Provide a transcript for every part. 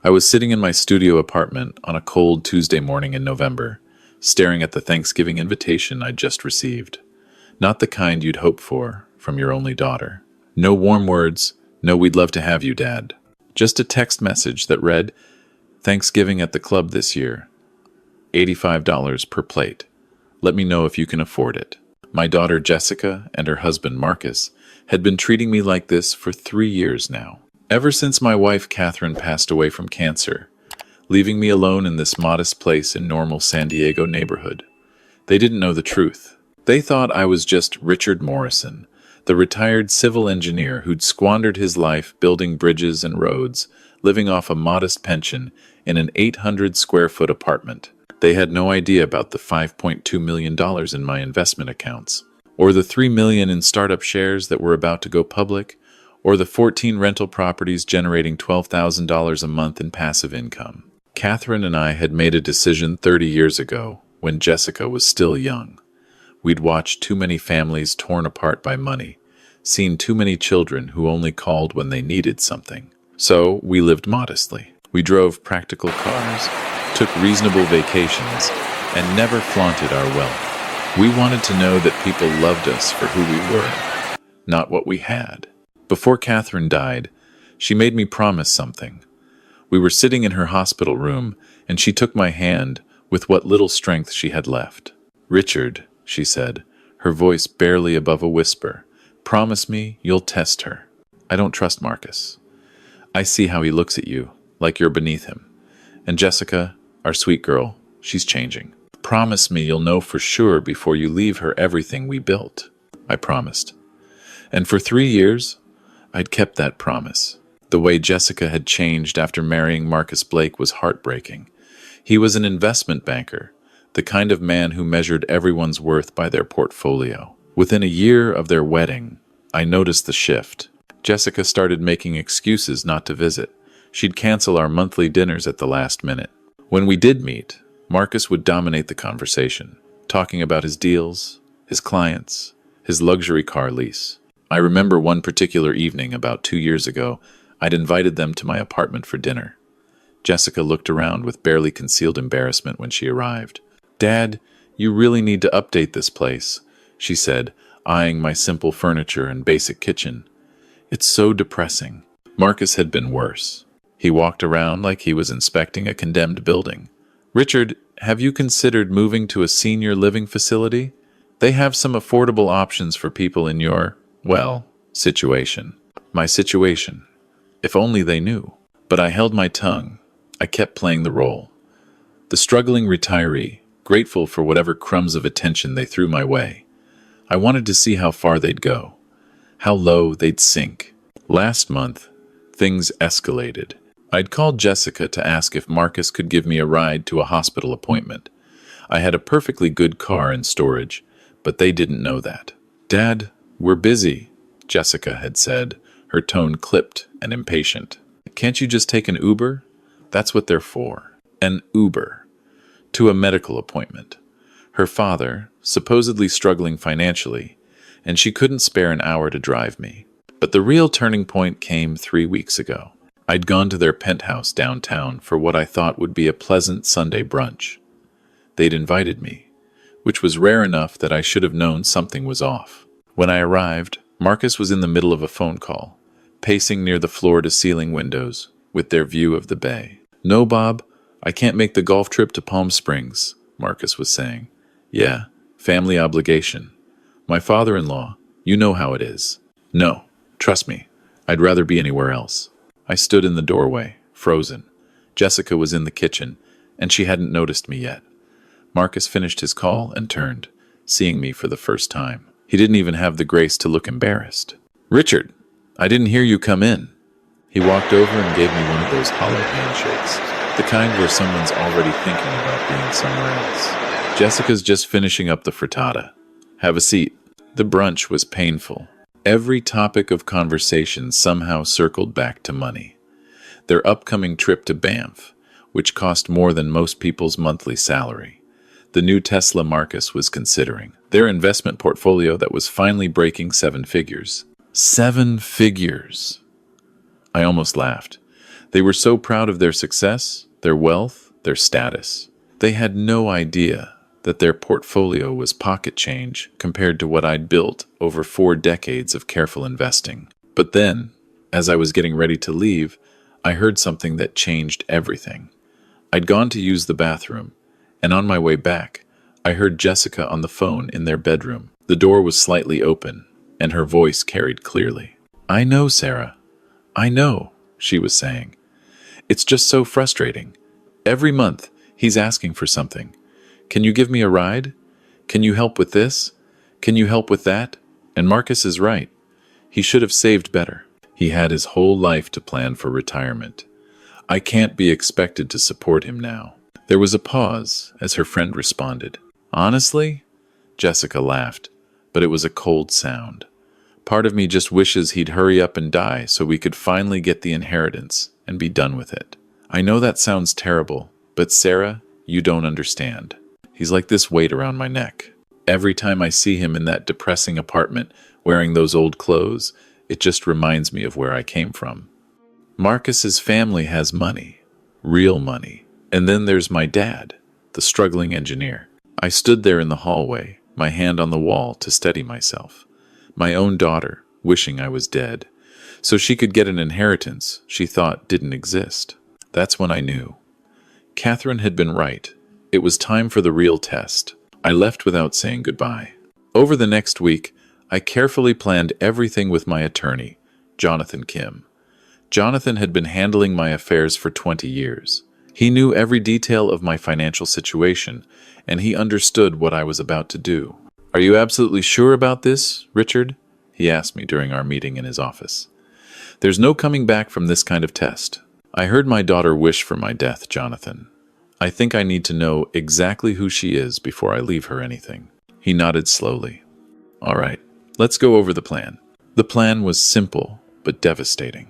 I was sitting in my studio apartment on a cold Tuesday morning in November, staring at the Thanksgiving invitation I'd just received. Not the kind you'd hope for from your only daughter. No warm words, no "we'd love to have you, Dad." Just a text message that read, "Thanksgiving at the club this year. $85 per plate. Let me know if you can afford it." My daughter Jessica and her husband Marcus had been treating me like this for 3 years now. Ever since my wife Catherine passed away from cancer, leaving me alone in this modest place in normal San Diego neighborhood. They didn't know the truth. They thought I was just Richard Morrison, the retired civil engineer who'd squandered his life building bridges and roads, living off a modest pension in an 800 square foot apartment. They had no idea about the $5.2 million in my investment accounts, or the $3 million in startup shares that were about to go public, or the 14 rental properties generating $12,000 a month in passive income. Catherine and I had made a decision 30 years ago, when Jessica was still young. We'd watched too many families torn apart by money, seen too many children who only called when they needed something. So we lived modestly. We drove practical cars, took reasonable vacations, and never flaunted our wealth. We wanted to know that people loved us for who we were, not what we had. Before Catherine died, she made me promise something. We were sitting in her hospital room, and she took my hand with what little strength she had left. "Richard," she said, her voice barely above a whisper, "promise me you'll test her. I don't trust Marcus. I see how he looks at you, like you're beneath him. And Jessica, our sweet girl, she's changing. Promise me you'll know for sure before you leave her everything we built." I promised. And for 3 years, I'd kept that promise. The way Jessica had changed after marrying Marcus Blake was heartbreaking. He was an investment banker, the kind of man who measured everyone's worth by their portfolio. Within a year of their wedding, I noticed the shift. Jessica started making excuses not to visit. She'd cancel our monthly dinners at the last minute. When we did meet, Marcus would dominate the conversation, talking about his deals, his clients, his luxury car lease. I remember one particular evening about 2 years ago, I'd invited them to my apartment for dinner. Jessica looked around with barely concealed embarrassment when she arrived. "Dad, you really need to update this place," she said, eyeing my simple furniture and basic kitchen. "It's so depressing." Marcus had been worse. He walked around like he was inspecting a condemned building. "Richard, have you considered moving to a senior living facility? They have some affordable options for people in your, situation." My situation. If only they knew. But I held my tongue. I kept playing the role. The struggling retiree, grateful for whatever crumbs of attention they threw my way. I wanted to see how far they'd go, how low they'd sink. Last month, things escalated. I'd called Jessica to ask if Marcus could give me a ride to a hospital appointment. I had a perfectly good car in storage, but they didn't know that. "Dad, we're busy," Jessica had said, her tone clipped and impatient. "Can't you just take an Uber?" That's what they're for. An Uber. To a medical appointment. Her father, supposedly struggling financially, and she couldn't spare an hour to drive me. But the real turning point came 3 weeks ago. I'd gone to their penthouse downtown for what I thought would be a pleasant Sunday brunch. They'd invited me, which was rare enough that I should have known something was off. When I arrived, Marcus was in the middle of a phone call, pacing near the floor-to-ceiling windows, with their view of the bay. "No, Bob, I can't make the golf trip to Palm Springs," Marcus was saying. "Yeah, family obligation. My father-in-law, you know how it is." "No, trust me, I'd rather be anywhere else." I stood in the doorway, frozen. Jessica was in the kitchen, and she hadn't noticed me yet. Marcus finished his call and turned, seeing me for the first time. He didn't even have the grace to look embarrassed. "Richard, I didn't hear you come in." He walked over and gave me one of those hollow handshakes, the kind where someone's already thinking about being somewhere else. "Jessica's just finishing up the frittata. Have a seat." The brunch was painful. Every topic of conversation somehow circled back to money. Their upcoming trip to Banff, which cost more than most people's monthly salary. The new Tesla Marcus was considering. Their investment portfolio that was finally breaking 7 figures. 7 figures! I almost laughed. They were so proud of their success, their wealth, their status. They had no idea that their portfolio was pocket change compared to what I'd built over 4 decades of careful investing. But then, as I was getting ready to leave, I heard something that changed everything. I'd gone to use the bathroom, and on my way back, I heard Jessica on the phone in their bedroom. The door was slightly open, and her voice carried clearly. "I know, Sarah. I know," she was saying. "It's just so frustrating. Every month, he's asking for something. Can you give me a ride? Can you help with this? Can you help with that? And Marcus is right. He should have saved better. He had his whole life to plan for retirement. I can't be expected to support him now." There was a pause as her friend responded. "Honestly?" Jessica laughed, but it was a cold sound. "Part of me just wishes he'd hurry up and die so we could finally get the inheritance and be done with it. I know that sounds terrible, but Sarah, you don't understand. He's like this weight around my neck. Every time I see him in that depressing apartment wearing those old clothes, it just reminds me of where I came from. Marcus's family has money, real money, and then there's my dad, the struggling engineer." I stood there in the hallway, my hand on the wall to steady myself. My own daughter, wishing I was dead, so she could get an inheritance she thought didn't exist. That's when I knew. Catherine had been right. It was time for the real test. I left without saying goodbye. Over the next week, I carefully planned everything with my attorney, Jonathan Kim. Jonathan had been handling my affairs for 20 years. He knew every detail of my financial situation, and he understood what I was about to do. "Are you absolutely sure about this, Richard?" he asked me during our meeting in his office. "There's no coming back from this kind of test. I heard my daughter wish for my death, Jonathan. I think I need to know exactly who she is before I leave her anything." He nodded slowly. "All right, let's go over the plan." The plan was simple, but devastating.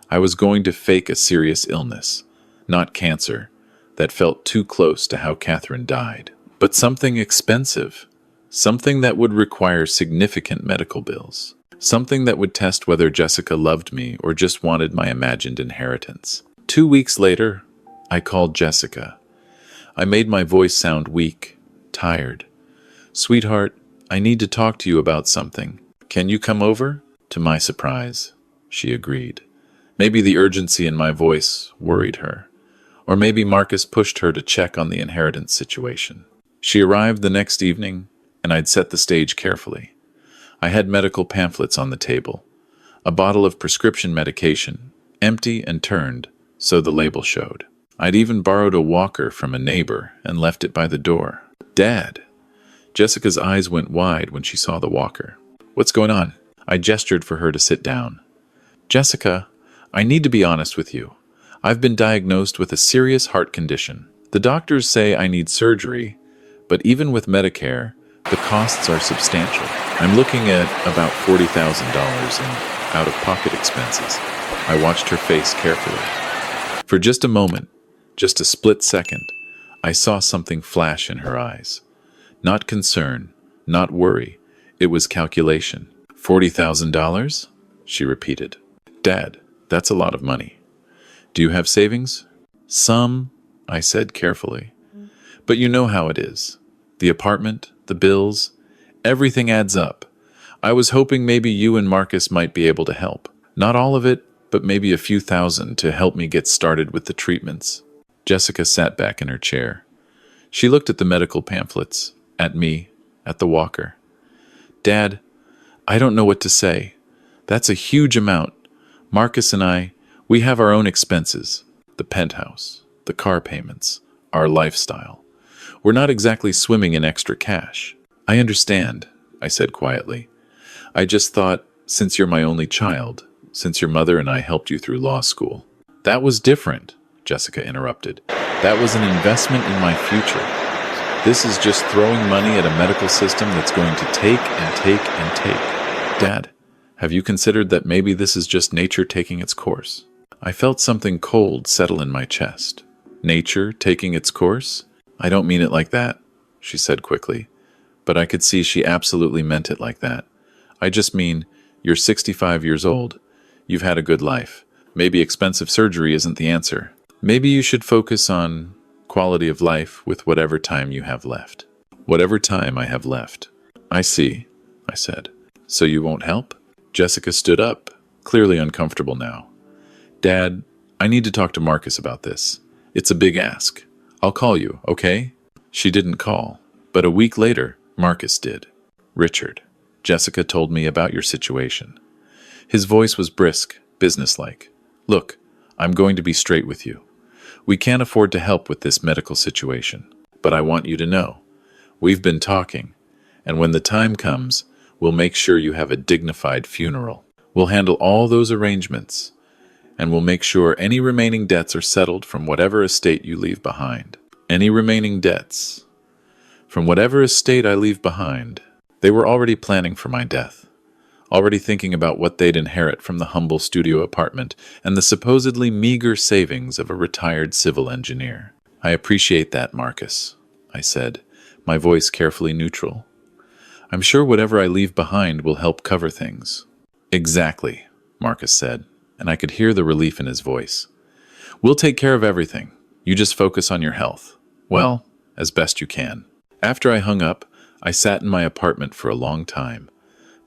I was going to fake a serious illness, not cancer, that felt too close to how Catherine died, but something expensive, something that would require significant medical bills, something that would test whether Jessica loved me or just wanted my imagined inheritance. 2 weeks later, I called Jessica. I made my voice sound weak, tired. "Sweetheart, I need to talk to you about something. Can you come over?" To my surprise, she agreed. Maybe the urgency in my voice worried her. Or maybe Marcus pushed her to check on the inheritance situation. She arrived the next evening, and I'd set the stage carefully. I had medical pamphlets on the table, a bottle of prescription medication, empty and turned, so the label showed. I'd even borrowed a walker from a neighbor and left it by the door. "Dad!" Jessica's eyes went wide when she saw the walker. "What's going on?" I gestured for her to sit down. "Jessica, I need to be honest with you. I've been diagnosed with a serious heart condition. The doctors say I need surgery, but even with Medicare, the costs are substantial. I'm looking at about $40,000 in out-of-pocket expenses." I watched her face carefully. For just a moment, just a split second, I saw something flash in her eyes. Not concern, not worry. It was calculation. $40,000? She repeated. "Dad, that's a lot of money. Do you have savings?" "Some," I said carefully. "But you know how it is. The apartment, the bills, everything adds up. I was hoping maybe you and Marcus might be able to help. Not all of it, but maybe a few thousand to help me get started with the treatments." Jessica sat back in her chair. She looked at the medical pamphlets, at me, at the walker. "Dad, I don't know what to say. That's a huge amount. Marcus and I, we have our own expenses. The penthouse, the car payments, our lifestyle. We're not exactly swimming in extra cash." "I understand," I said quietly. "I just thought, since you're my only child, since your mother and I helped you through law school." "That was different," Jessica interrupted. "That was an investment in my future. This is just throwing money at a medical system that's going to take and take and take. Dad, have you considered that maybe this is just nature taking its course?" I felt something cold settle in my chest. "Nature taking its course? I don't mean it like that," she said quickly. But I could see she absolutely meant it like that. "I just mean, you're 65 years old. You've had a good life. Maybe expensive surgery isn't the answer. Maybe you should focus on quality of life with whatever time you have left. Whatever time I have left. I see, I said. So you won't help? Jessica stood up, clearly uncomfortable now. Dad, I need to talk to Marcus about this. It's a big ask. I'll call you, okay? She didn't call, but a week later, Marcus did. Richard, Jessica told me about your situation. His voice was brisk, businesslike. Look, I'm going to be straight with you. We can't afford to help with this medical situation, but I want you to know. We've been talking, and when the time comes, we'll make sure you have a dignified funeral. We'll handle all those arrangements, and we'll make sure any remaining debts are settled from whatever estate you leave behind. Any remaining debts from whatever estate I leave behind. They were already planning for my death, already thinking about what they'd inherit from the humble studio apartment and the supposedly meager savings of a retired civil engineer. I appreciate that, Marcus, I said, my voice carefully neutral. I'm sure whatever I leave behind will help cover things. Exactly, Marcus said, and I could hear the relief in his voice. We'll take care of everything. You just focus on your health. Well, as best you can. After I hung up, I sat in my apartment for a long time.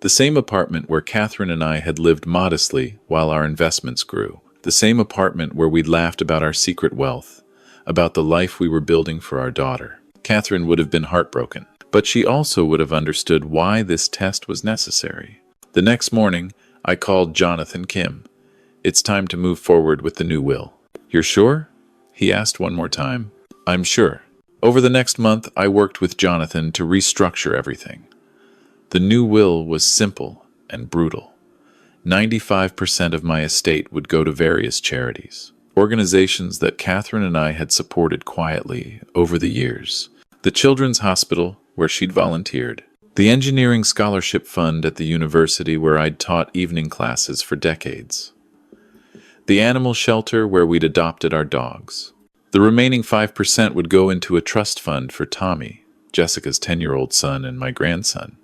The same apartment where Catherine and I had lived modestly while our investments grew. The same apartment where we'd laughed about our secret wealth, about the life we were building for our daughter. Catherine would have been heartbroken, but she also would have understood why this test was necessary. The next morning, I called Jonathan Kim. It's time to move forward with the new will. You're sure? He asked one more time. I'm sure. Over the next month, I worked with Jonathan to restructure everything. The new will was simple and brutal. 95% of my estate would go to various charities, organizations that Catherine and I had supported quietly over the years. The Children's Hospital, where she'd volunteered. The Engineering Scholarship Fund at the university where I'd taught evening classes for decades. The animal shelter where we'd adopted our dogs. The remaining 5% would go into a trust fund for Tommy, Jessica's 10-year-old son, and my grandson.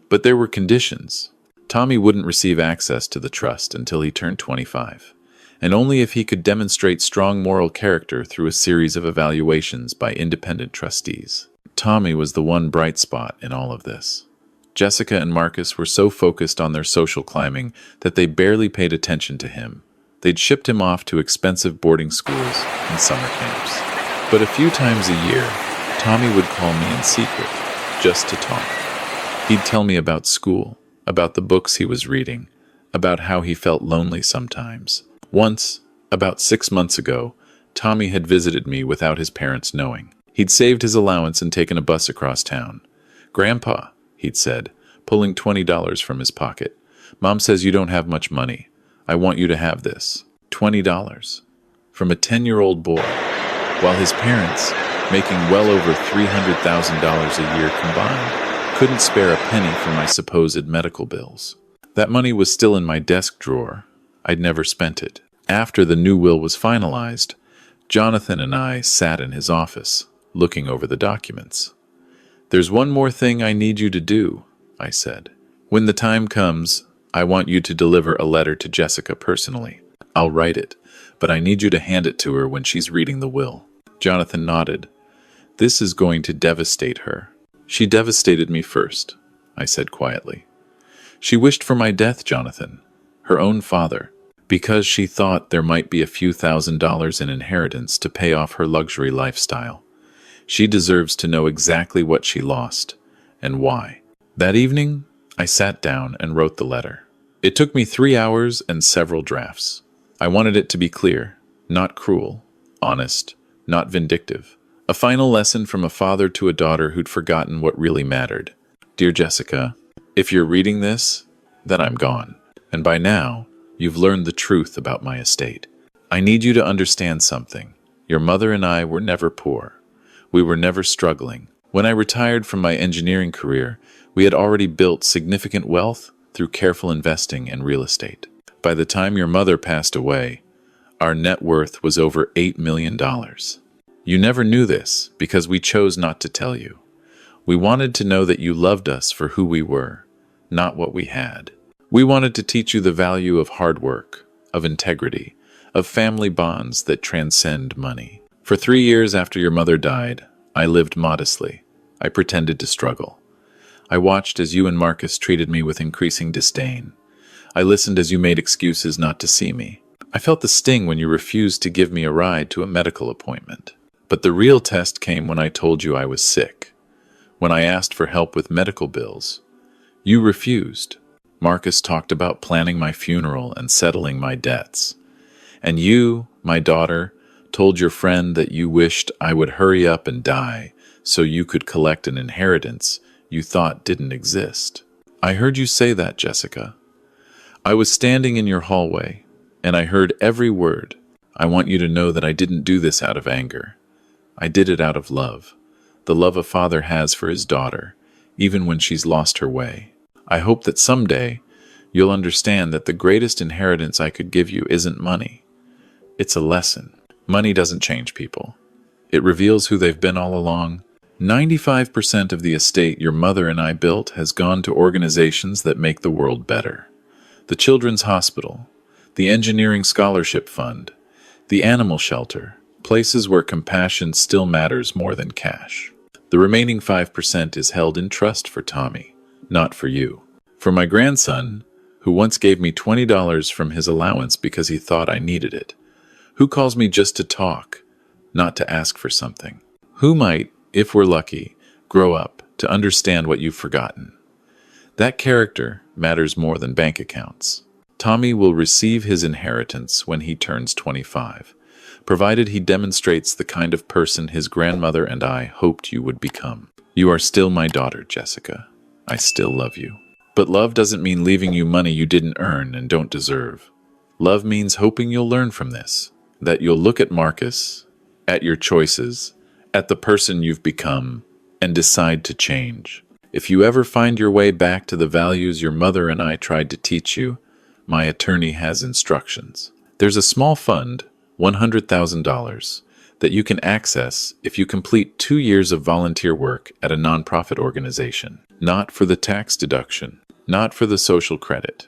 But there were conditions. Tommy wouldn't receive access to the trust until he turned 25, and only if he could demonstrate strong moral character through a series of evaluations by independent trustees. Tommy was the one bright spot in all of this. Jessica and Marcus were so focused on their social climbing that they barely paid attention to him. They'd shipped him off to expensive boarding schools and summer camps. But a few times a year, Tommy would call me in secret, just to talk. He'd tell me about school, about the books he was reading, about how he felt lonely sometimes. Once, about 6 months ago, Tommy had visited me without his parents knowing. He'd saved his allowance and taken a bus across town. Grandpa, he'd said, pulling $20 from his pocket. Mom says you don't have much money. I want you to have this. $20. From a 10-year-old boy, while his parents, making well over $300,000 a year combined, couldn't spare a penny for my supposed medical bills. That money was still in my desk drawer. I'd never spent it. After the new will was finalized, Jonathan and I sat in his office, looking over the documents. There's one more thing I need you to do, I said. When the time comes, I want you to deliver a letter to Jessica personally. I'll write it, but I need you to hand it to her when she's reading the will. Jonathan nodded. This is going to devastate her. She devastated me first, I said quietly. She wished for my death, Jonathan, her own father, because she thought there might be a few $1,000s in inheritance to pay off her luxury lifestyle. She deserves to know exactly what she lost and why. That evening, I sat down and wrote the letter. It took me 3 hours and several drafts. I wanted it to be clear, not cruel, honest, not vindictive. A final lesson from a father to a daughter who'd forgotten what really mattered. Dear Jessica, if you're reading this, then I'm gone. And by now, you've learned the truth about my estate. I need you to understand something. Your mother and I were never poor. We were never struggling. When I retired from my engineering career, we had already built significant wealth through careful investing in real estate. By the time your mother passed away, our net worth was over $8 million. You never knew this because we chose not to tell you. We wanted to know that you loved us for who we were, not what we had. We wanted to teach you the value of hard work, of integrity, of family bonds that transcend money. For 3 years after your mother died, I lived modestly. I pretended to struggle. I watched as you and Marcus treated me with increasing disdain. I listened as you made excuses not to see me. I felt the sting when you refused to give me a ride to a medical appointment. But the real test came when I told you I was sick. When I asked for help with medical bills, you refused. Marcus talked about planning my funeral and settling my debts. And you, my daughter, told your friend that you wished I would hurry up and die so you could collect an inheritance you thought didn't exist. I heard you say that, Jessica. I was standing in your hallway, and I heard every word. I want you to know that I didn't do this out of anger. I did it out of love, the love a father has for his daughter, even when she's lost her way. I hope that someday you'll understand that the greatest inheritance I could give you isn't money. It's a lesson. Money doesn't change people. It reveals who they've been all along. 95% of the estate your mother and I built has gone to organizations that make the world better. The Children's Hospital, the Engineering Scholarship Fund, the Animal Shelter, places where compassion still matters more than cash. The remaining 5% is held in trust for Tommy, not for you. For my grandson, who once gave me $20 from his allowance because he thought I needed it. Who calls me just to talk, not to ask for something. Who might, if we're lucky, grow up to understand what you've forgotten. That character matters more than bank accounts. Tommy will receive his inheritance when he turns 25, provided he demonstrates the kind of person his grandmother and I hoped you would become. You are still my daughter, Jessica. I still love you. But love doesn't mean leaving you money you didn't earn and don't deserve. Love means hoping you'll learn from this, that you'll look at Marcus, at your choices, at the person you've become, and decide to change. If you ever find your way back to the values your mother and I tried to teach you, my attorney has instructions. There's a small fund, $100,000, that you can access if you complete 2 years of volunteer work at a nonprofit organization. Not for the tax deduction, not for the social credit,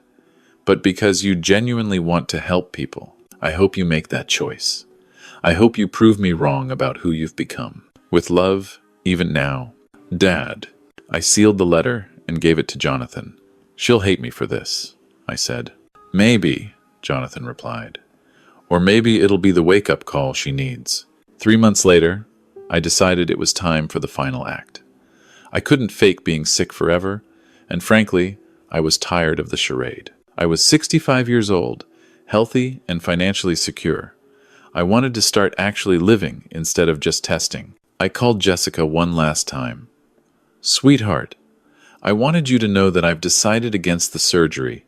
but because you genuinely want to help people. I hope you make that choice. I hope you prove me wrong about who you've become. With love, even now. Dad. I sealed the letter and gave it to Jonathan. She'll hate me for this, I said. Maybe, Jonathan replied. Or maybe it'll be the wake-up call she needs. 3 months later, I decided it was time for the final act. I couldn't fake being sick forever, and frankly, I was tired of the charade. I was 65 years old, healthy and financially secure. I wanted to start actually living instead of just testing. I called Jessica one last time. Sweetheart, I wanted you to know that I've decided against the surgery.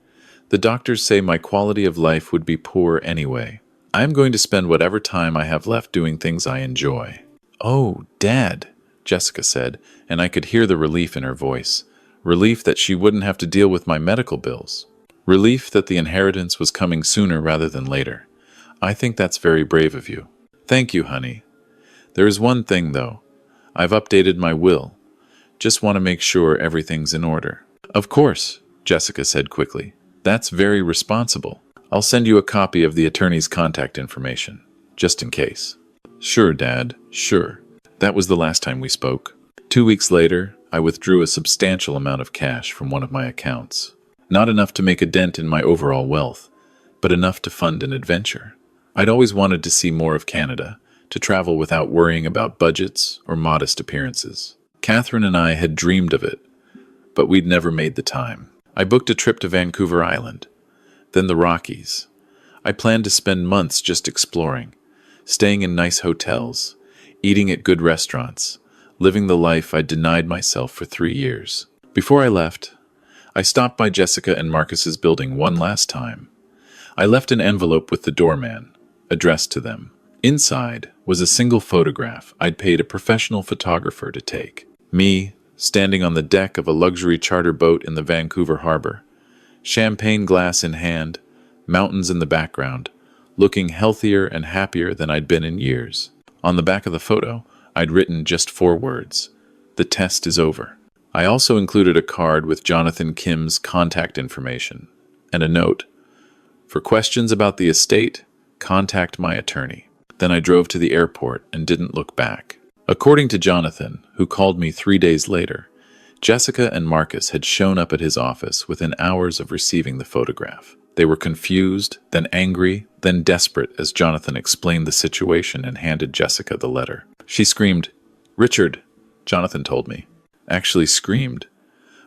The doctors say my quality of life would be poor anyway. I'm going to spend whatever time I have left doing things I enjoy. Oh, Dad, Jessica said, and I could hear the relief in her voice. Relief that she wouldn't have to deal with my medical bills. Relief that the inheritance was coming sooner rather than later. I think that's very brave of you. Thank you, honey. There is one thing, though. I've updated my will. Just want to make sure everything's in order. Of course, Jessica said quickly. That's very responsible. I'll send you a copy of the attorney's contact information, just in case. Sure, Dad, sure. That was the last time we spoke. 2 weeks later, I withdrew a substantial amount of cash from one of my accounts. Not enough to make a dent in my overall wealth, but enough to fund an adventure. I'd always wanted to see more of Canada, to travel without worrying about budgets or modest appearances. Catherine and I had dreamed of it, but we'd never made the time. I booked a trip to Vancouver Island, then the Rockies. I planned to spend months just exploring, staying in nice hotels, eating at good restaurants, living the life I'd denied myself for 3 years. Before I left, I stopped by Jessica and Marcus's building one last time. I left an envelope with the doorman, addressed to them. Inside was a single photograph I'd paid a professional photographer to take. Me, standing on the deck of a luxury charter boat in the Vancouver harbor, champagne glass in hand, mountains in the background, looking healthier and happier than I'd been in years. On the back of the photo, I'd written just 4 words. The test is over. I also included a card with Jonathan Kim's contact information and a note. For questions about the estate, contact my attorney. Then I drove to the airport and didn't look back. According to Jonathan, who called me 3 days later, Jessica and Marcus had shown up at his office within hours of receiving the photograph. They were confused, then angry, then desperate as Jonathan explained the situation and handed Jessica the letter. She screamed, "Richard," Jonathan told me. Actually screamed.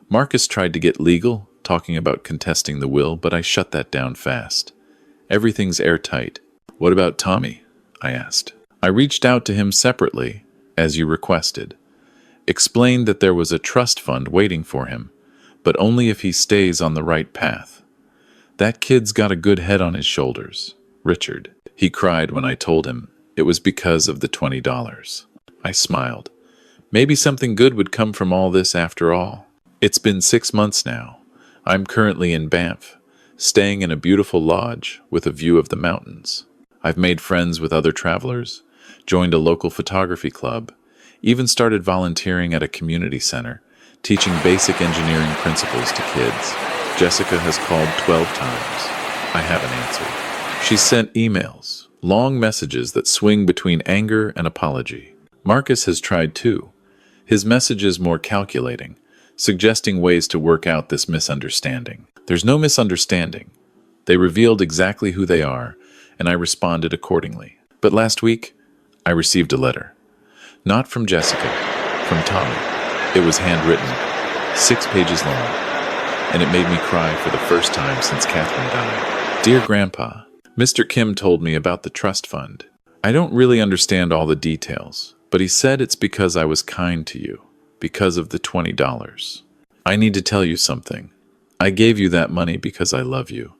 Marcus tried to get legal, talking about contesting the will, but I shut that down fast. Everything's airtight. What about Tommy? I asked. I reached out to him separately, as you requested. Explained that there was a trust fund waiting for him, but only if he stays on the right path. That kid's got a good head on his shoulders, Richard. He cried when I told him it was because of the $20. I smiled. Maybe something good would come from all this after all. It's been 6 months now. I'm currently in Banff, staying in a beautiful lodge with a view of the mountains. I've made friends with other travelers, joined a local photography club, even started volunteering at a community center, teaching basic engineering principles to kids. Jessica has called 12 times. I haven't answered. She's sent emails, long messages that swing between anger and apology. Marcus has tried too. His message is more calculating, suggesting ways to work out this misunderstanding. There's no misunderstanding. They revealed exactly who they are, and I responded accordingly. But last week, I received a letter. Not from Jessica, from Tommy. It was handwritten, 6 pages long, and it made me cry for the first time since Catherine died. Dear Grandpa, Mr. Kim told me about the trust fund. I don't really understand all the details, but he said it's because I was kind to you, because of the $20. I need to tell you something. I gave you that money because I love you,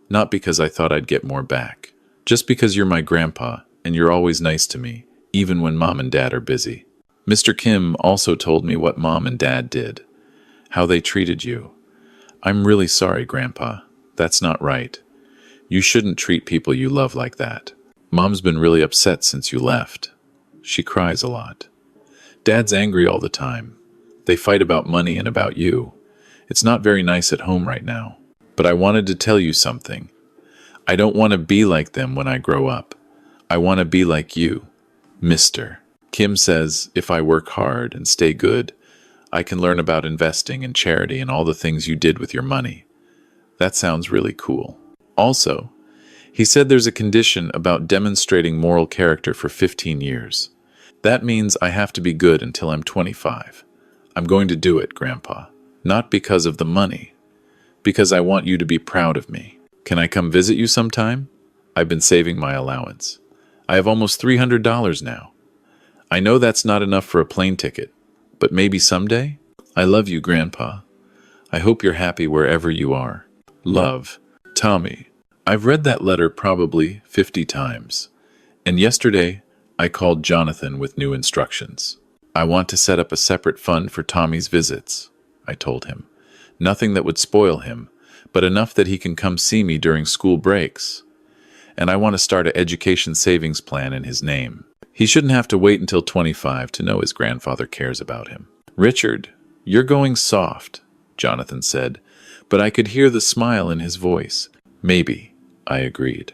not because I thought I'd get more back. Just because you're my grandpa, and you're always nice to me, even when Mom and Dad are busy. Mr. Kim also told me what Mom and Dad did, how they treated you. I'm really sorry, Grandpa. That's not right. You shouldn't treat people you love like that. Mom's been really upset since you left. She cries a lot. Dad's angry all the time. They fight about money and about you. It's not very nice at home right now. But I wanted to tell you something. I don't want to be like them when I grow up. I want to be like you, Mr. Kim says if I work hard and stay good, I can learn about investing and charity and all the things you did with your money. That sounds really cool. Also, he said there's a condition about demonstrating moral character for 15 years. That means I have to be good until I'm 25. I'm going to do it, Grandpa. Not because of the money, because I want you to be proud of me. Can I come visit you sometime? I've been saving my allowance. I have almost $300 now. I know that's not enough for a plane ticket, but maybe someday? I love you, Grandpa. I hope you're happy wherever you are. Love, Tommy. I've read that letter probably 50 times. And yesterday, I called Jonathan with new instructions. I want to set up a separate fund for Tommy's visits, I told him. Nothing that would spoil him, but enough that he can come see me during school breaks. And I want to start an education savings plan in his name. He shouldn't have to wait until 25 to know his grandfather cares about him. Richard, you're going soft, Jonathan said, but I could hear the smile in his voice. Maybe, I agreed.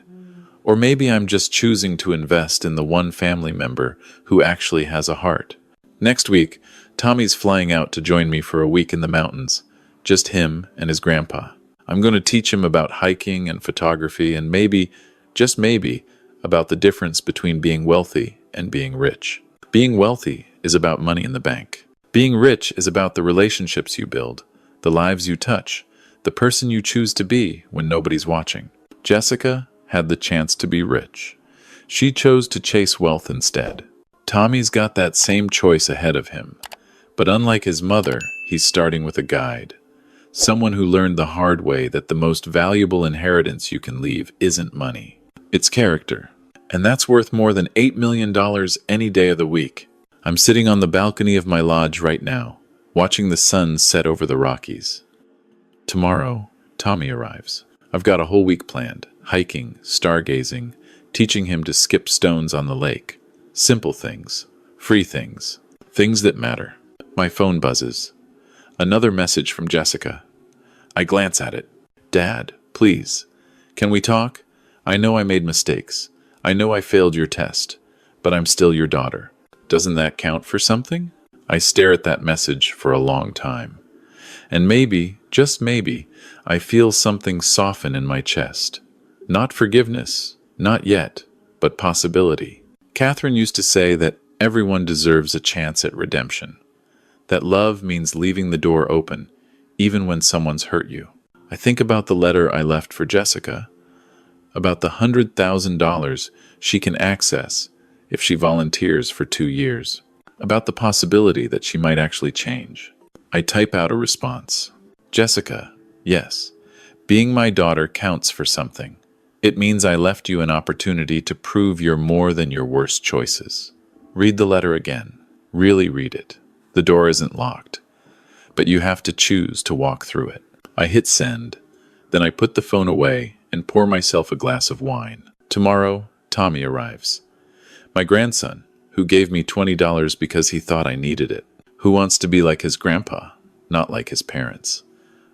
Or maybe I'm just choosing to invest in the one family member who actually has a heart. Next week, Tommy's flying out to join me for a week in the mountains. Just him and his grandpa. I'm going to teach him about hiking and photography and maybe, just maybe, about the difference between being wealthy and being rich. Being wealthy is about money in the bank. Being rich is about the relationships you build, the lives you touch, the person you choose to be when nobody's watching. Jessica had the chance to be rich. She chose to chase wealth instead. Tommy's got that same choice ahead of him. But unlike his mother, he's starting with a guide. Someone who learned the hard way that the most valuable inheritance you can leave isn't money. It's character. And that's worth more than $8 million any day of the week. I'm sitting on the balcony of my lodge right now, watching the sun set over the Rockies. Tomorrow, Tommy arrives. I've got a whole week planned. Hiking, stargazing, teaching him to skip stones on the lake. Simple things. Free things. Things that matter. My phone buzzes. Another message from Jessica. I glance at it. Dad, please, Can we talk? I know I made mistakes. I know I failed your test, but I'm still your daughter. Doesn't that count for something? I stare at that message for a long time. And maybe, just maybe, I feel something soften in my chest. Not forgiveness, not yet, but possibility. Catherine used to say that everyone deserves a chance at redemption. That love means leaving the door open, even when someone's hurt you. I think about the letter I left for Jessica, about the $100,000 she can access if she volunteers for 2 years, about the possibility that she might actually change. I type out a response. Jessica, yes, being my daughter counts for something. It means I left you an opportunity to prove you're more than your worst choices. Read the letter again. Really read it. The door isn't locked, but you have to choose to walk through it. I hit send. Then I put the phone away and pour myself a glass of wine. Tomorrow, Tommy arrives. My grandson, who gave me $20 because he thought I needed it. Who wants to be like his grandpa, not like his parents.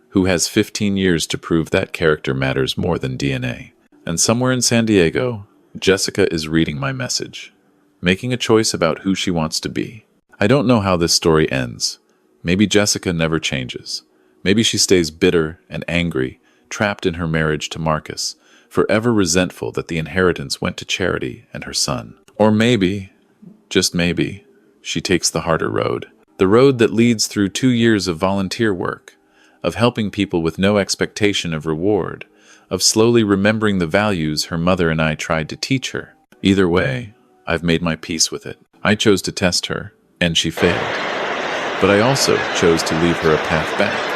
Who has 15 years to prove that character matters more than DNA. And somewhere in San Diego, Jessica is reading my message, making a choice about who she wants to be. I don't know how this story ends. Maybe Jessica never changes. Maybe she stays bitter and angry, trapped in her marriage to Marcus, forever resentful that the inheritance went to Charity and her son. Or maybe, just maybe, she takes the harder road. The road that leads through 2 years of volunteer work, of helping people with no expectation of reward, of slowly remembering the values her mother and I tried to teach her. Either way, I've made my peace with it. I chose to test her, and she failed. But I also chose to leave her a path back.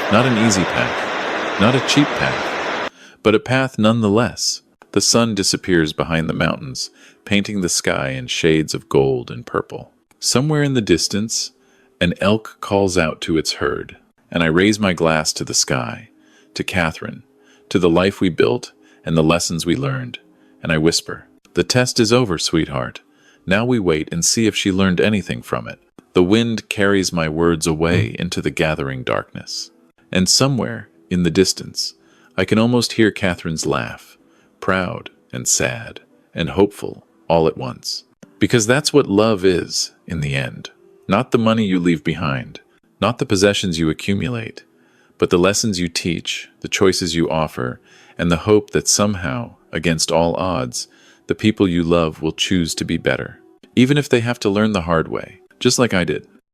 Not an easy path, not a cheap path, but a path nonetheless. The sun disappears behind the mountains, painting the sky in shades of gold and purple. Somewhere in the distance, an elk calls out to its herd, and I raise my glass to the sky, to Catherine, to the life we built and the lessons we learned, and I whisper, "The test is over, sweetheart. Now we wait and see if she learned anything from it." The wind carries my words away into the gathering darkness. And somewhere, in the distance, I can almost hear Catherine's laugh, proud and sad and hopeful all at once. Because that's what love is, in the end. Not the money you leave behind, not the possessions you accumulate, but the lessons you teach, the choices you offer, and the hope that somehow, against all odds, the people you love will choose to be better. Even if they have to learn the hard way, just like I did.